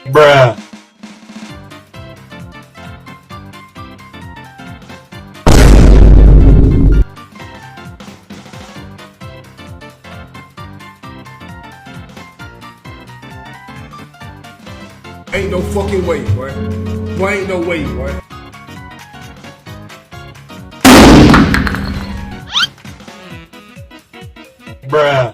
Bruh. Ain't no fucking way, boy. Boy, ain't no way, boy. Bruh.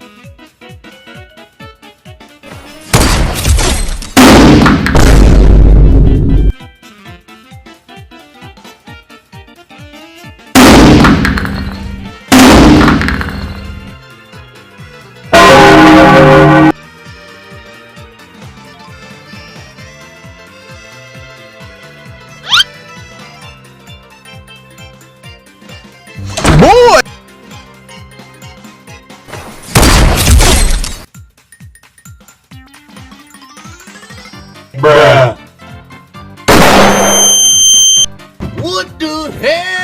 Boy! Bruh. What the hell?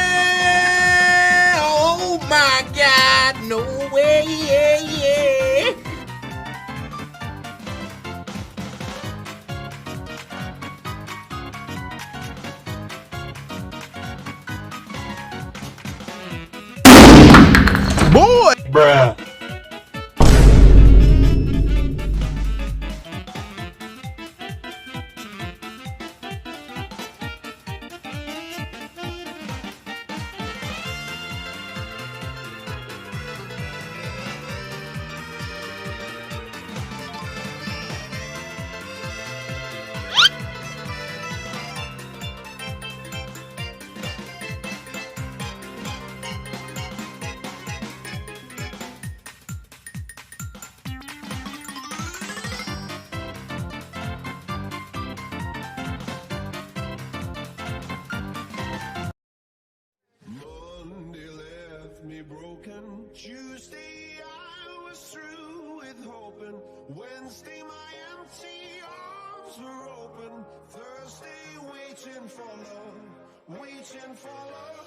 Oh my God, no way, yeah, yeah. Boy! Bruh. Monday left me broken. Tuesday I was through with hoping. Wednesday my empty arms were open. Thursday waiting for love, waiting for love.